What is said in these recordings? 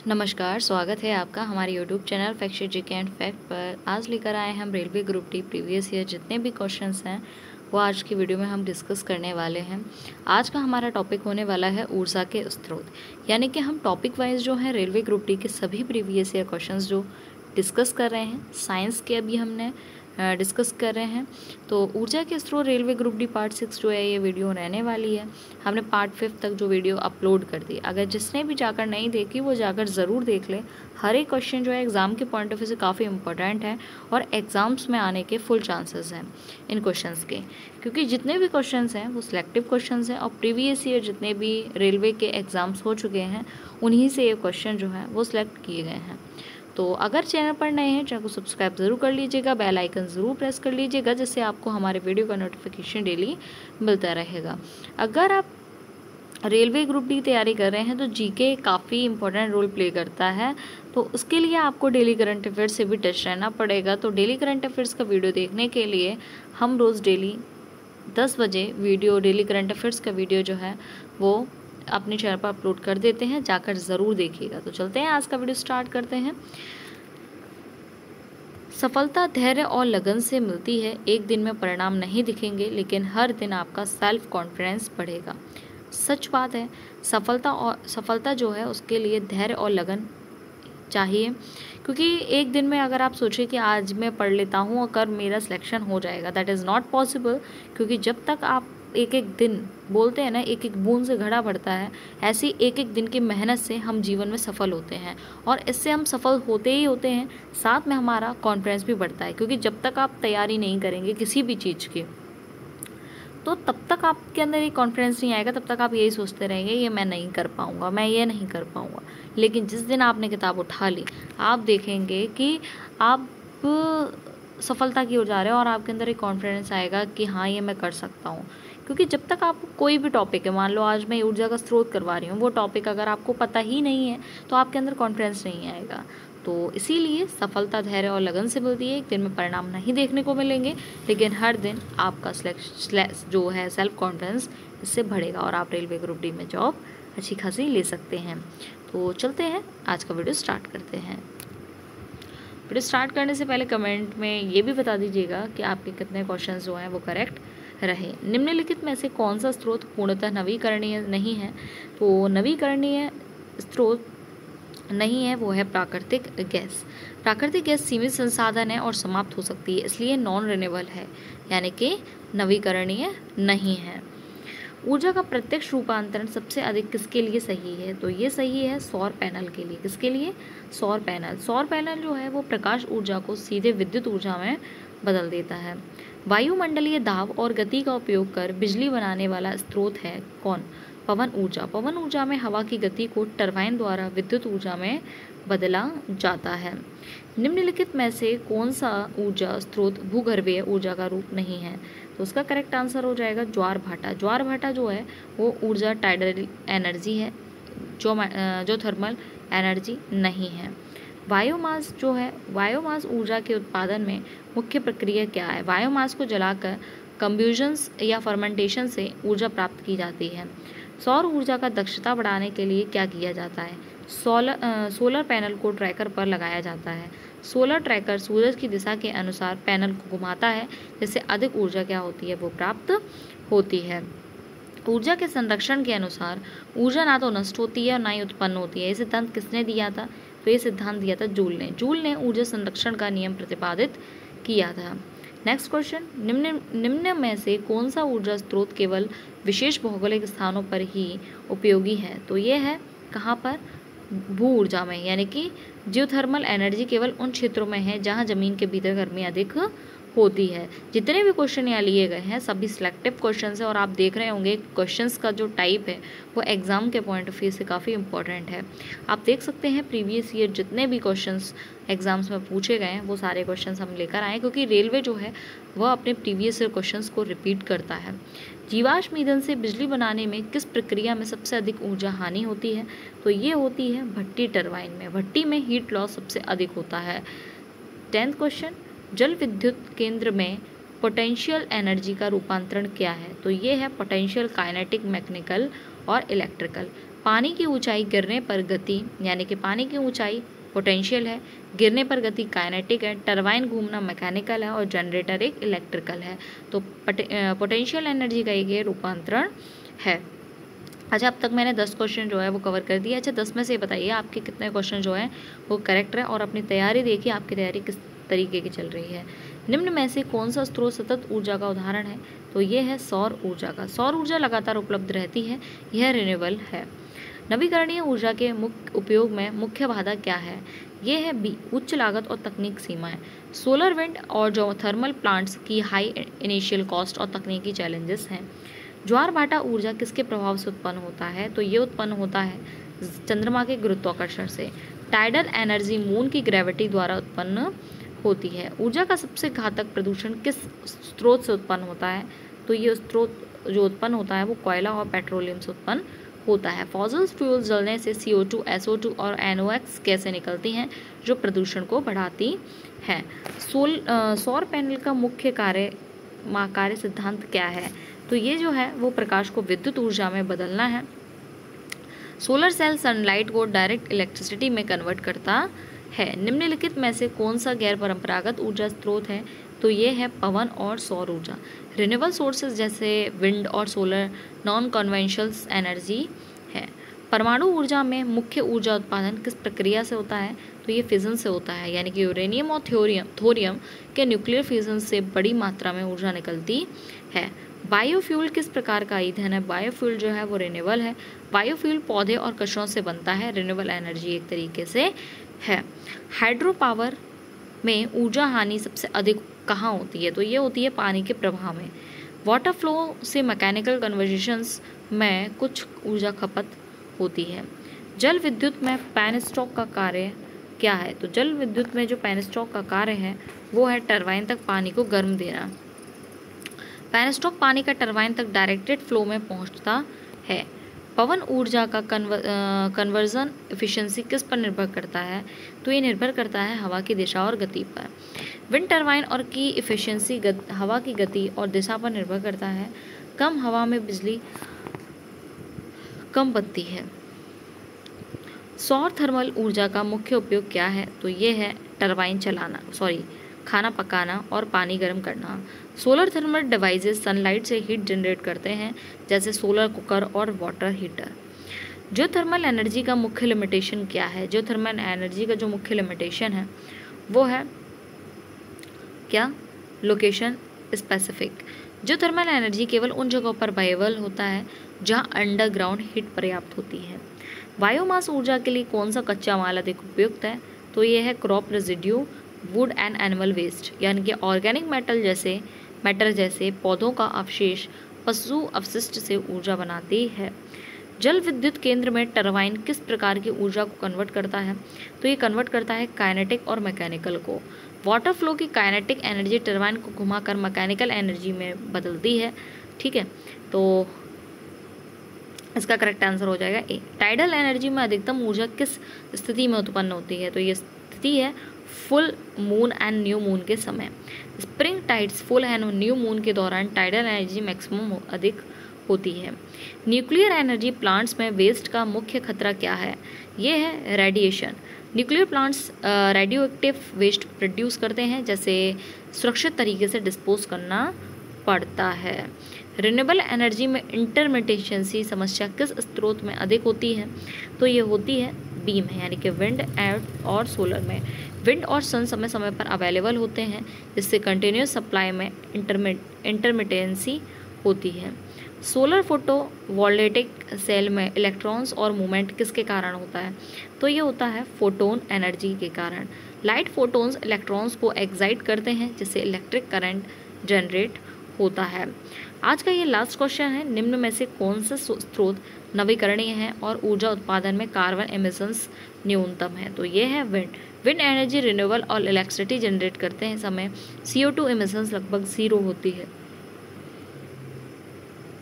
नमस्कार, स्वागत है आपका हमारे YouTube channel fact GK and fact पर। आज लेकर आए हम railway group D previous year जितने भी क्वेश्चंस हैं वो आज की वीडियो में हम डिस्कस करने वाले हैं। आज का हमारा टॉपिक होने वाला है ऊर्जा के स्रोत, यानी कि हम टॉपिक वाइज जो है रेलवे ग्रुप डी के सभी प्रीवियस ईयर क्वेश्चंस जो डिस्कस कर रहे हैं, साइंस के अभी हमने डिस्कस कर रहे हैं। तो ऊर्जा के स्रोत रेलवे ग्रुप डी पार्ट 6 जो है ये वीडियो रहने वाली है। हमने पार्ट 5 तक जो वीडियो अपलोड कर दी, अगर जिसने भी जाकर नहीं देखी वो जाकर ज़रूर देख ले। हर एक क्वेश्चन जो है एग्ज़ाम के पॉइंट ऑफ व्यू से काफ़ी इंपॉर्टेंट है और एग्ज़ाम्स में आने के फुल चांसेस हैं इन क्वेश्चंस के, क्योंकि जितने भी क्वेश्चंस हैं वो सिलेक्टिव क्वेश्चंस हैं और प्रीवियस ईयर जितने भी रेलवे के एग्ज़ाम्स हो चुके हैं उन्हीं से ये क्वेश्चन जो है वो सिलेक्ट किए गए हैं। तो अगर चैनल पर नए हैं, चैनल को सब्सक्राइब ज़रूर कर लीजिएगा, बेल आइकन ज़रूर प्रेस कर लीजिएगा, जिससे आपको हमारे वीडियो का नोटिफिकेशन डेली मिलता रहेगा। अगर आप रेलवे ग्रुप डी तैयारी कर रहे हैं तो जीके काफ़ी इंपॉर्टेंट रोल प्ले करता है, तो उसके लिए आपको डेली करंट अफेयर्स से भी टच रहना पड़ेगा। तो डेली करंट अफेयर्स का वीडियो देखने के लिए हम रोज़ डेली 10 बजे वीडियो डेली करंट अफेयर्स का वीडियो जो है वो अपने चैनल पर अपलोड कर देते हैं, जाकर ज़रूर देखिएगा। तो चलते हैं, आज का वीडियो स्टार्ट करते हैं। सफलता धैर्य और लगन से मिलती है। एक दिन में परिणाम नहीं दिखेंगे, लेकिन हर दिन आपका सेल्फ कॉन्फिडेंस बढ़ेगा। सच बात है, सफलता जो है उसके लिए धैर्य और लगन चाहिए, क्योंकि एक दिन में अगर आप सोचें कि आज मैं पढ़ लेता हूँ और कल मेरा सिलेक्शन हो जाएगा, दैट इज़ नॉट पॉसिबल। क्योंकि जब तक आप एक एक दिन, बोलते हैं ना, एक एक बूंद से घड़ा भरता है, ऐसी एक एक दिन की मेहनत से हम जीवन में सफल होते हैं और इससे हम सफल होते ही होते हैं, साथ में हमारा कॉन्फिडेंस भी बढ़ता है। क्योंकि जब तक आप तैयारी नहीं करेंगे किसी भी चीज़ की, तो तब तक आपके अंदर ये कॉन्फिडेंस नहीं आएगा, तब तक आप यही सोचते रहेंगे ये मैं नहीं कर पाऊँगा, मैं ये नहीं कर पाऊँगा। लेकिन जिस दिन आपने किताब उठा ली, आप देखेंगे कि आप सफलता की ओर जा रहे हो और आपके अंदर एक कॉन्फिडेंस आएगा कि हाँ ये मैं कर सकता हूँ। क्योंकि जब तक आपको कोई भी टॉपिक है, मान लो आज मैं ऊर्जा का स्रोत करवा रही हूँ, वो टॉपिक अगर आपको पता ही नहीं है तो आपके अंदर कॉन्फिडेंस नहीं आएगा। तो इसीलिए सफलता धैर्य और लगन से मिलती है। एक दिन में परिणाम नहीं देखने को मिलेंगे, लेकिन हर दिन आपका जो है सेल्फ कॉन्फिडेंस इससे बढ़ेगा और आप रेलवे ग्रुप डी में जॉब अच्छी खासी ले सकते हैं। तो चलते हैं, आज का वीडियो स्टार्ट करते हैं। वीडियो स्टार्ट करने से पहले कमेंट में ये भी बता दीजिएगा कि आपके कितने क्वेश्चंस जो हैं वो करेक्ट रहे। निम्नलिखित में से कौन सा स्रोत पूर्णतः नवीकरणीय नहीं है? तो नवीकरणीय स्रोत नहीं है वो है प्राकृतिक गैस। प्राकृतिक गैस सीमित संसाधन है और समाप्त हो सकती है, इसलिए नॉन रिन्यूएबल है, यानी कि नवीकरणीय नहीं है। ऊर्जा का प्रत्यक्ष रूपांतरण सबसे अधिक किसके लिए सही है? तो ये सही है सौर पैनल के लिए। किसके लिए? सौर पैनल। सौर पैनल जो है वो प्रकाश ऊर्जा को सीधे विद्युत ऊर्जा में बदल देता है। वायुमंडलीय दाब और गति का उपयोग कर बिजली बनाने वाला स्रोत है कौन? पवन ऊर्जा। पवन ऊर्जा में हवा की गति को टरबाइन द्वारा विद्युत ऊर्जा में बदला जाता है। निम्नलिखित में से कौन सा ऊर्जा स्रोत भूगर्भीय ऊर्जा का रूप नहीं है? तो उसका करेक्ट आंसर हो जाएगा ज्वार भाटा। ज्वार भाटा जो है वो ऊर्जा टाइडल एनर्जी है, जो थर्मल एनर्जी नहीं है। बायोमास जो है, बायोमास ऊर्जा के उत्पादन में मुख्य प्रक्रिया क्या है? बायोमास को जलाकर कंब्यूजन्स या फर्मेंटेशन से ऊर्जा प्राप्त की जाती है। सौर ऊर्जा का दक्षता बढ़ाने के लिए क्या किया जाता है? सोलर पैनल को ट्रैकर पर लगाया जाता है। सोलर ट्रैकर सूरज की दिशा के अनुसार पैनल को घुमाता है, जिससे अधिक ऊर्जा क्या होती है वो प्राप्त होती है। ऊर्जा के संरक्षण के अनुसार ऊर्जा ना तो नष्ट होती है और ना ही उत्पन्न होती है। ये सिद्धांत किसने दिया था? तो ये सिद्धांत दिया था जूल ने। जूल ने ऊर्जा संरक्षण का नियम प्रतिपादित किया था। नेक्स्ट क्वेश्चन, निम्न में से कौन सा ऊर्जा स्रोत केवल विशेष भौगोलिक स्थानों पर ही उपयोगी है? तो ये है कहाँ पर? भू ऊर्जा में, यानी कि जियोथर्मल एनर्जी केवल उन क्षेत्रों में है जहाँ जमीन के भीतर गर्मी अधिक होती है। जितने भी क्वेश्चन यहाँ लिए गए हैं सभी सिलेक्टिव क्वेश्चंस हैं और आप देख रहे होंगे क्वेश्चंस का जो टाइप है वो एग्ज़ाम के पॉइंट ऑफ व्यू से काफ़ी इंपॉर्टेंट है। आप देख सकते हैं प्रीवियस ईयर जितने भी क्वेश्चंस एग्जाम्स में पूछे गए हैं वो सारे क्वेश्चंस हम लेकर आए, क्योंकि रेलवे जो है वह अपने प्रीवियस ईयर क्वेश्चंस को रिपीट करता है। जीवाश्म ईंधन से बिजली बनाने में किस प्रक्रिया में सबसे अधिक ऊर्जा हानि होती है? तो ये होती है भट्टी टरबाइन में। भट्टी में हीट लॉस सबसे अधिक होता है। 10th क्वेश्चन, जल विद्युत केंद्र में पोटेंशियल एनर्जी का रूपांतरण क्या है? तो ये है पोटेंशियल काइनेटिक, मैकेनिकल और इलेक्ट्रिकल। पानी की ऊंचाई गिरने पर गति, यानी कि पानी की ऊंचाई पोटेंशियल है, गिरने पर गति काइनेटिक है, टरबाइन घूमना मैकेनिकल है और जनरेटर एक इलेक्ट्रिकल है। तो पोटेंशियल एनर्जी का एक ये रूपांतरण है। अच्छा, अब तक मैंने 10 क्वेश्चन जो है वो कवर कर दिया। अच्छा, 10 में से बताइए आपके कितने क्वेश्चन जो हैं वो करेक्ट है, और अपनी तैयारी देखिए आपकी तैयारी किस तरीके की चल रही है। निम्न में से कौन सा स्रोत सतत ऊर्जा का उदाहरण है? तो ये है सौर ऊर्जा का। सौर ऊर्जा लगातार उपलब्ध रहती है, यह रिन्यूएबल है। नवीकरणीय ऊर्जा के मुख्य उपयोग में मुख्य बाधा क्या है? ये है बी, उच्च लागत और तकनीक सीमाएं। सोलर, विंड और जो थर्मल प्लांट्स की हाई इनिशियल कॉस्ट और तकनीकी चैलेंजेस हैं। ज्वार भाटा ऊर्जा किसके प्रभाव से उत्पन्न होता है? तो ये उत्पन्न होता है चंद्रमा के गुरुत्वाकर्षण से। टाइडल एनर्जी मून की ग्रेविटी द्वारा उत्पन्न होती है। ऊर्जा का सबसे घातक प्रदूषण किस स्रोत से उत्पन्न होता है? तो ये स्रोत जो उत्पन्न होता है वो कोयला और पेट्रोलियम से उत्पन्न होता है। फॉसिल फ्यूल जलने से CO2, SO2 और NOx गैसें निकलती हैं जो प्रदूषण को बढ़ाती हैं। सौर पैनल का मुख्य कार्य सिद्धांत क्या है? तो ये जो है वो प्रकाश को विद्युत ऊर्जा में बदलना है। सोलर सेल सनलाइट को डायरेक्ट इलेक्ट्रिसिटी में कन्वर्ट करता है। निम्नलिखित में से कौन सा गैर परंपरागत ऊर्जा स्रोत है? तो ये है पवन और सौर ऊर्जा। रिन्यूएबल सोर्सेज जैसे विंड और सोलर नॉन कन्वेंशनल एनर्जी है। परमाणु ऊर्जा में मुख्य ऊर्जा उत्पादन किस प्रक्रिया से होता है? तो ये फिजन से होता है, यानी कि यूरेनियम और थोरियम के न्यूक्लियर फिजन से बड़ी मात्रा में ऊर्जा निकलती है। बायोफ्यूल किस प्रकार का ईंधन है? बायोफ्यूल जो है वो रिन्यूएबल है। बायोफ्यूल पौधे और कचरों से बनता है, रिन्यूएबल एनर्जी एक तरीके से है। हाइड्रो पावर में ऊर्जा हानि सबसे अधिक कहाँ होती है? तो ये होती है पानी के प्रवाह में। वाटर फ्लो से मैकेनिकल कन्वर्जेशंस में कुछ ऊर्जा खपत होती है। जल विद्युत में पेनस्टॉक का कार्य क्या है? तो जल विद्युत में जो पेनस्टॉक का कार्य है वो है टरबाइन तक पानी को गर्म देना। पेनस्टॉक पानी का टरबाइन तक डायरेक्टेड फ्लो में पहुंचता है। पवन ऊर्जा का कन्वर्जन एफिशिएंसी किस पर निर्भर करता है? तो ये निर्भर करता है हवा की दिशा और गति पर। विंड टरबाइन और की एफिशिएंसी हवा की गति और दिशा पर निर्भर करता है। कम हवा में बिजली कम बनती है। सौर थर्मल ऊर्जा का मुख्य उपयोग क्या है? तो ये है टरबाइन चलाना, खाना पकाना और पानी गर्म करना। सोलर थर्मल डिवाइसेस सनलाइट से हीट जनरेट करते हैं, जैसे सोलर कुकर और वाटर हीटर। जियोथर्मल एनर्जी का मुख्य लिमिटेशन क्या है? जियोथर्मल एनर्जी का जो मुख्य लिमिटेशन है वो है क्या? Location specific. जियोथर्मल एनर्जी केवल उन जगहों पर वायबल होता है जहां अंडरग्राउंड हीट पर्याप्त होती है। बायोमास ऊर्जा के लिए कौन सा कच्चा माल अधिक उपयुक्त है? तो ये है crop residue, wood and animal waste, यानी कि ऑर्गेनिक मैटर जैसे पौधों का अवशेष पशु अपशिष्ट से ऊर्जा बनाती है। जल विद्युत केंद्र में टरबाइन किस प्रकार की ऊर्जा को कन्वर्ट करता है? तो ये कन्वर्ट करता है काइनेटिक और मैकेनिकल को। वाटर फ्लो की काइनेटिक एनर्जी टरबाइन को घुमाकर मैकेनिकल एनर्जी में बदलती है। ठीक है, तो इसका करेक्ट आंसर हो जाएगा ए। टाइडल एनर्जी में अधिकतम ऊर्जा किस स्थिति में उत्पन्न होती है? तो ये स्थिति है full moon and new moon के समय। Spring tides, full and new moon के दौरान टाइडल एनर्जी मैक्सिमम अधिक होती है। न्यूक्लियर एनर्जी प्लांट्स में वेस्ट का मुख्य खतरा क्या है? ये है radiation. Nuclear plants radioactive waste produce करते हैं, जैसे सुरक्षित तरीके से डिस्पोज करना पड़ता है। रिन्यूएबल एनर्जी में इंटरमिटेंसी समस्या किस स्रोत में अधिक होती है? तो ये होती है बीम है, यानी कि विंड और सोलर में। विंड और सन समय समय पर अवेलेबल होते हैं, जिससे कंटिन्यूस सप्लाई में इंटरमिटेंसी होती है। सोलर फोटोवोल्टेइक सेल में इलेक्ट्रॉन्स और मूवमेंट किसके कारण होता है? तो ये होता है फोटोन एनर्जी के कारण। लाइट फोटोन्स इलेक्ट्रॉन्स को एक्साइट करते हैं, जिससे इलेक्ट्रिक करंट जनरेट होता है। आज का ये लास्ट क्वेश्चन है, निम्न में से कौन सा स्रोत नवीकरणीय है और ऊर्जा उत्पादन में कार्बन एमिशंस न्यूनतम है? तो ये है विंड। विंड एनर्जी रिन्यूएबल और इलेक्ट्रिसिटी जनरेट करते हैं समय CO2 एमिशंस लगभग 0 होती है।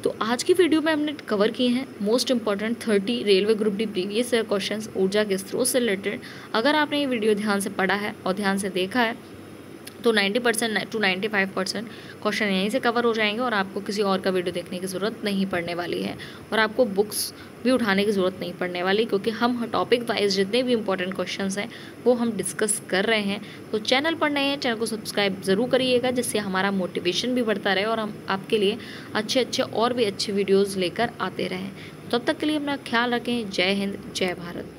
तो आज की वीडियो में हमने कवर किए हैं most important 30 railway group D previous year questions ऊर्जा के स्रोत से रिलेटेड। अगर आपने ये वीडियो ध्यान से पढ़ा है और ध्यान से देखा है तो 90% टू 95% क्वेश्चन यहीं से कवर हो जाएंगे और आपको किसी और का वीडियो देखने की ज़रूरत नहीं पड़ने वाली है और आपको बुक्स भी उठाने की ज़रूरत नहीं पड़ने वाली, क्योंकि हम टॉपिक वाइज जितने भी इंपॉर्टेंट क्वेश्चंस हैं वो हम डिस्कस कर रहे हैं। तो चैनल पर नए हैं, चैनल को सब्सक्राइब ज़रूर करिएगा, जिससे हमारा मोटिवेशन भी बढ़ता रहे और हम आपके लिए अच्छे अच्छे और भी अच्छे वीडियोज़ लेकर आते रहें। तब तक के लिए अपना ख्याल रखें। जय हिंद, जय भारत।